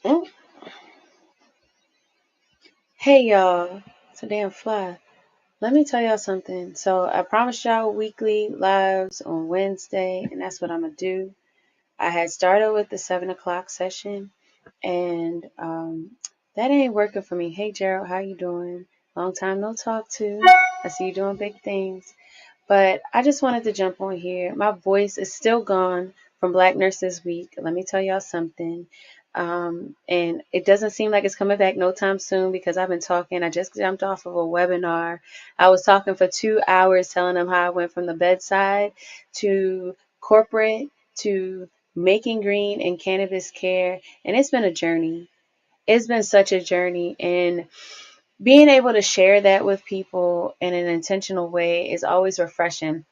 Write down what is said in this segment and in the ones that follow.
Mm. Hey y'all, it's a damn fly. Let me tell y'all something. So I promised y'all weekly lives on Wednesday, and that's what I'm gonna do. I had started with the 7 o'clock session, and that ain't working for me. Hey Gerald, how you doing? Long time no talk to. I see you doing big things. But I just wanted to jump on here. My voice is still gone from Black Nurses Week. Let me tell y'all something. And it doesn't seem like it's coming back no time soon because I've been talking. I just jumped off of a webinar. I was talking for 2 hours telling them how I went from the bedside to corporate to making green and cannabis care. And it's been a journey. It's been such a journey. And being able to share that with people in an intentional way is always refreshing.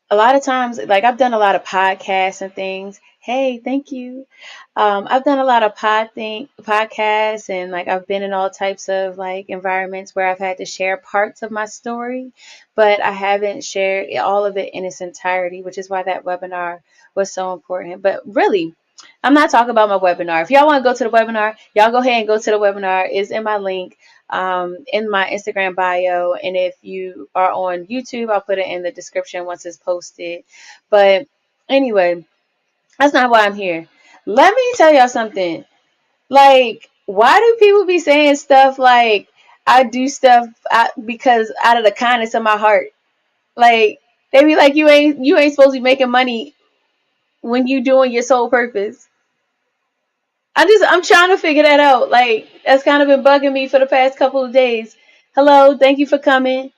A lot of times, like I've done a lot of podcasts and things. Hey, thank you. I've done a lot of podcasts, and like I've been in all types of like environments where I've had to share parts of my story, but I haven't shared all of it in its entirety, which is why that webinar was so important. But really, I'm not talking about my webinar. If y'all want to go to the webinar, y'all go ahead and go to the webinar. It's in my link in my Instagram bio. And if you are on YouTube, I'll put it in the description once it's posted. But anyway, that's not why I'm here. Let me tell y'all something. Like, why do people be saying stuff like I do stuff because out of the kindness of my heart? Like, they be like, you ain't supposed to be making money when you doing your sole purpose. I'm trying to figure that out. Like, that's kind of been bugging me for the past couple of days. Hello, thank you for coming.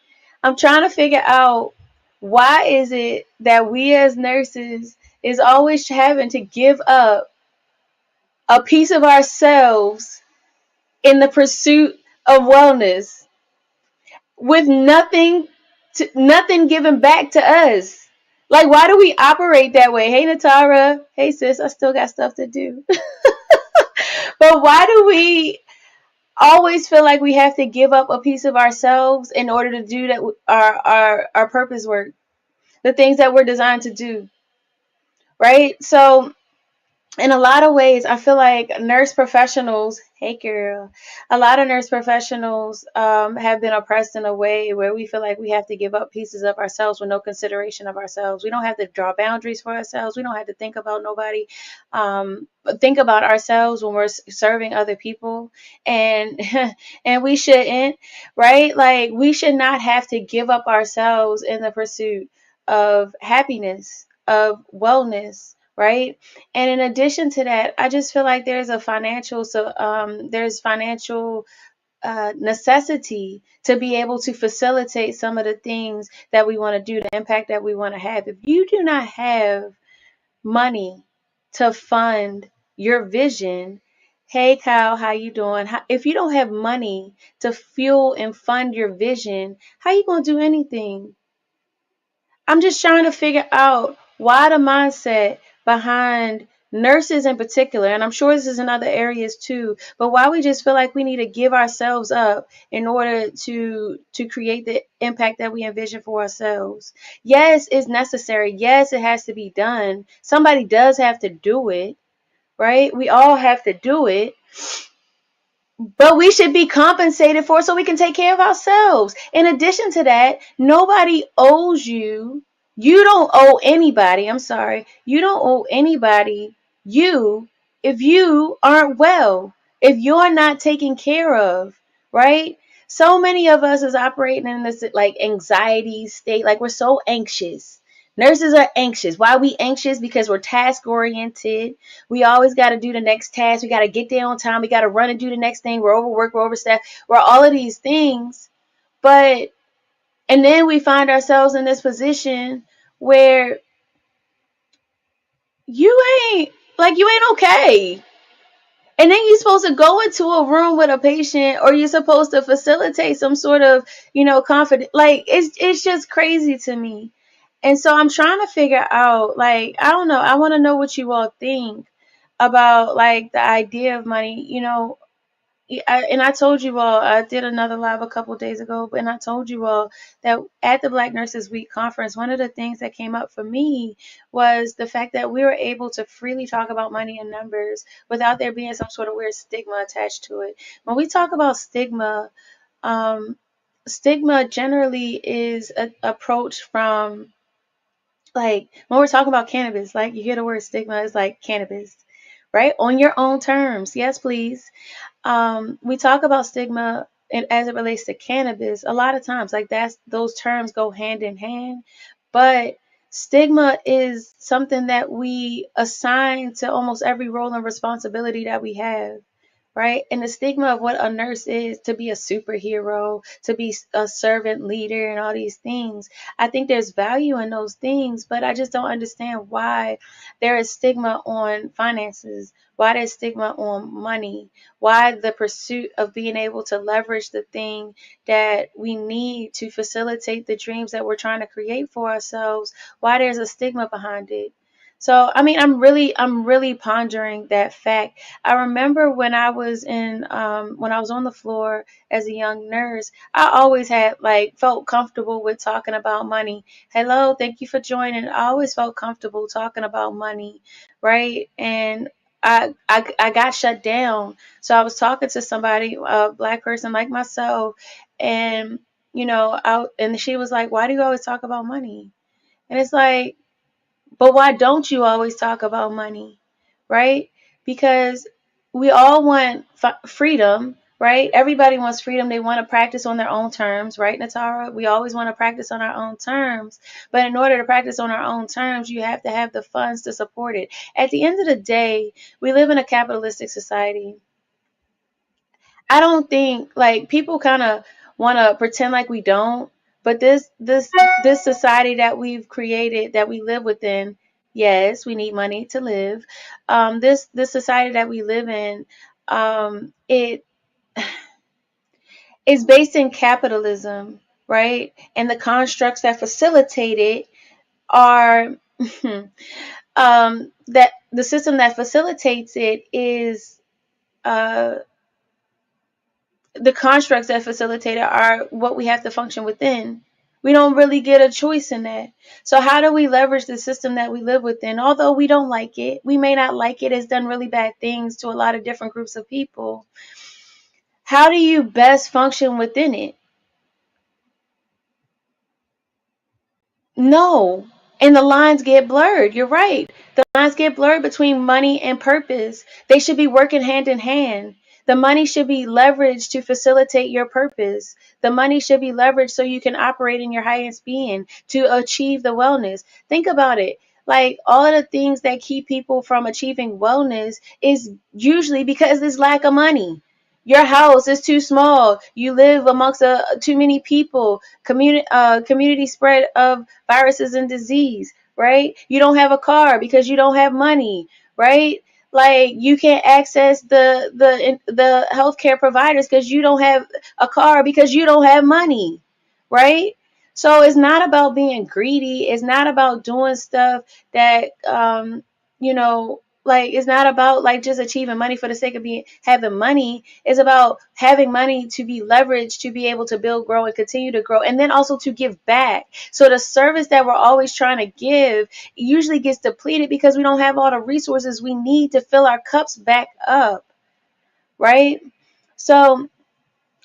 I'm trying to figure out why is it that we as nurses is always having to give up a piece of ourselves in the pursuit of wellness with nothing given back to us. Like, why do we operate that way? Hey, Natara. Hey, sis. I still got stuff to do. But why do we always feel like we have to give up a piece of ourselves in order to do that our purpose work, the things that we're designed to do, right? So in a lot of ways, I feel like nurse professionals, hey girl, a lot of nurse professionals have been oppressed in a way where we feel like we have to give up pieces of ourselves with no consideration of ourselves. We don't have to draw boundaries for ourselves. We don't have to think about nobody, think about ourselves when we're serving other people, and and we shouldn't, right? Like we should not have to give up ourselves in the pursuit of happiness, of wellness, right? And in addition to that, I just feel like there's financial necessity to be able to facilitate some of the things that we want to do, the impact that we want to have. If you do not have money to fund your vision, hey Kyle, how you doing? If you don't have money to fuel and fund your vision, how you gonna do anything? I'm just trying to figure out why the mindset behind nurses in particular, and I'm sure this is in other areas too, but why we just feel like we need to give ourselves up in order to create the impact that we envision for ourselves. Yes, it's necessary. Yes, it has to be done. Somebody does have to do it, right? We all have to do it, but we should be compensated for it so we can take care of ourselves. In addition to that, nobody owes you. You don't owe anybody. I'm sorry. You don't owe anybody you if you aren't well, if you're not taken care of, right? So many of us is operating in this like anxiety state. Like we're so anxious. Nurses are anxious. Why are we anxious? Because we're task oriented. We always got to do the next task. We got to get there on time. We got to run and do the next thing. We're overworked. We're overstaffed. We're all of these things. But, and then we find ourselves in this position where you you ain't okay. And then you're supposed to go into a room with a patient or you're supposed to facilitate some sort of, confident. Like, it's just crazy to me. And so I'm trying to figure out, like, I don't know. I want to know what you all think about, like, the idea of money. and I told you all, I did another live a couple days ago, and I told you all that at the Black Nurses Week conference, one of the things that came up for me was the fact that we were able to freely talk about money and numbers without there being some sort of weird stigma attached to it. When we talk about stigma, um, stigma generally is a approach from, like, when we're talking about cannabis, like, you hear the word stigma, it's like cannabis, right? On your own terms. Yes, please. We talk about stigma and as it relates to cannabis a lot of times, like, that's those terms go hand in hand, but stigma is something that we assign to almost every role and responsibility that we have, right? And the stigma of what a nurse is, to be a superhero, to be a servant leader, and all these things. I think there's value in those things, but I just don't understand why there is stigma on finances, why there's stigma on money, why the pursuit of being able to leverage the thing that we need to facilitate the dreams that we're trying to create for ourselves, why there's a stigma behind it. So, I mean, I'm really pondering that fact. I remember when I was on the floor as a young nurse, I always had, like, felt comfortable with talking about money. Hello, thank you for joining. I always felt comfortable talking about money, right? And I got shut down. So I was talking to somebody, a Black person like myself, and and she was like, "Why do you always talk about money?" And it's like, but why don't you always talk about money, right? Because we all want freedom, right? Everybody wants freedom. They want to practice on their own terms, right, Natara? We always want to practice on our own terms. But in order to practice on our own terms, you have to have the funds to support it. At the end of the day, we live in a capitalistic society. I don't think, like, people kind of want to pretend like we don't, but this society that we've created, that we live within, yes, we need money to live. This society that we live in, it is based in capitalism, right? And the constructs that facilitate it are that the system that facilitates it is uh the constructs that facilitate it are what we have to function within. We don't really get a choice in that. So how do we leverage the system that we live within? Although we don't like it, we may not like it, it's done really bad things to a lot of different groups of people. How do you best function within it? No. And the lines get blurred. You're right. The lines get blurred between money and purpose. They should be working hand in hand. The money should be leveraged to facilitate your purpose. The money should be leveraged so you can operate in your highest being to achieve the wellness. Think about it. Like, all of the things that keep people from achieving wellness is usually because there's lack of money. Your house is too small. You live amongst too many people. Community spread of viruses and disease, right? You don't have a car because you don't have money, right? Like, you can't access the healthcare providers because you don't have a car because you don't have money, right? So it's not about being greedy. It's not about doing stuff that like, it's not about, like, just achieving money for the sake of being having money. It's about having money to be leveraged to be able to build, grow, and continue to grow, and then also to give back. So the service that we're always trying to give usually gets depleted because we don't have all the resources we need to fill our cups back up, right? So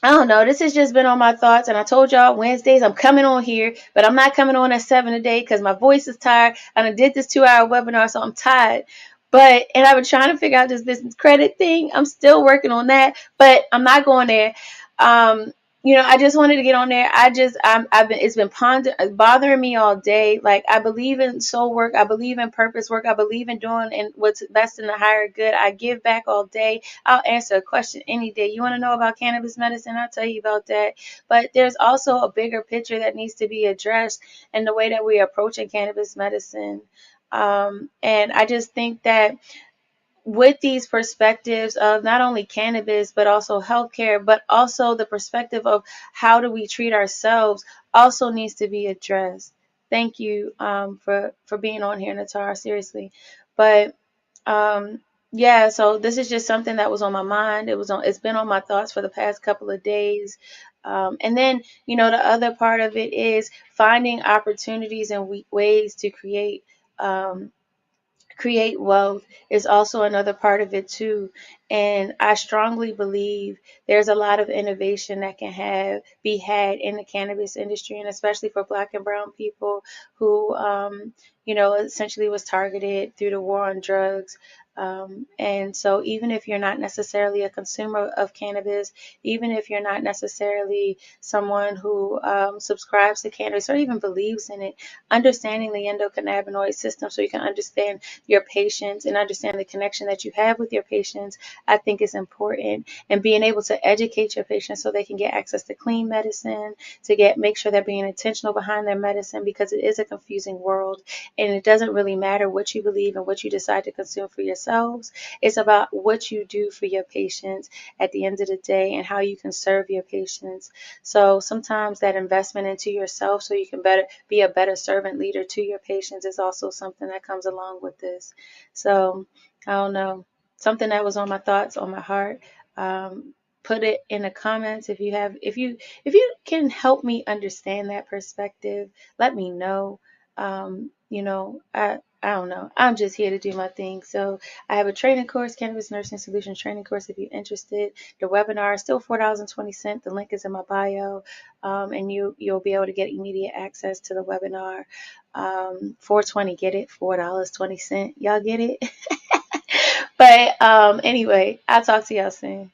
I don't know. This has just been on my thoughts, and I told y'all Wednesdays I'm coming on here, but I'm not coming on at 7 today because my voice is tired. And I did this 2-hour webinar, so I'm tired. And I've been trying to figure out this business credit thing. I'm still working on that, but I'm not going there. Um, I just wanted to get on there. I've been, it's been bothering me all day. Like, I believe in soul work. I believe in purpose work. I believe in doing and what's best in the higher good. I give back all day. I'll answer a question any day. You want to know about cannabis medicine? I'll tell you about that. But there's also a bigger picture that needs to be addressed in the way that we're approaching cannabis medicine. And I just think that with these perspectives of not only cannabis, but also healthcare, but also the perspective of how do we treat ourselves also needs to be addressed. Thank you for being on here, Natara, seriously. But um, Yeah, so this is just something that was on my mind. It's been on my thoughts for the past couple of days. And then, the other part of it is finding opportunities and ways to um, create wealth is also another part of it too. And I strongly believe there's a lot of innovation that can have be had in the cannabis industry, and especially for Black and brown people who essentially was targeted through the war on drugs. And so even if you're not necessarily a consumer of cannabis, even if you're not necessarily someone who subscribes to cannabis or even believes in it, understanding the endocannabinoid system so you can understand your patients and understand the connection that you have with your patients, I think is important. And being able to educate your patients so they can get access to clean medicine, make sure they're being intentional behind their medicine, because it is a confusing world and it doesn't really matter what you believe and what you decide to consume for yourselves. It's about what you do for your patients at the end of the day and how you can serve your patients. So sometimes that investment into yourself so you can be a better servant leader to your patients is also something that comes along with this. So I don't know, something that was on my thoughts, on my heart. Um, Put it in the comments if you can help me understand that perspective. Let me know. I don't know. I'm just here to do my thing. So I have a training course, Cannabis Nursing Solutions training course. If you're interested, the webinar is still $4.20. The link is in my bio, and you'll be able to get immediate access to the webinar. 420, get it? $4.20. Y'all get it? But anyway, I'll talk to y'all soon.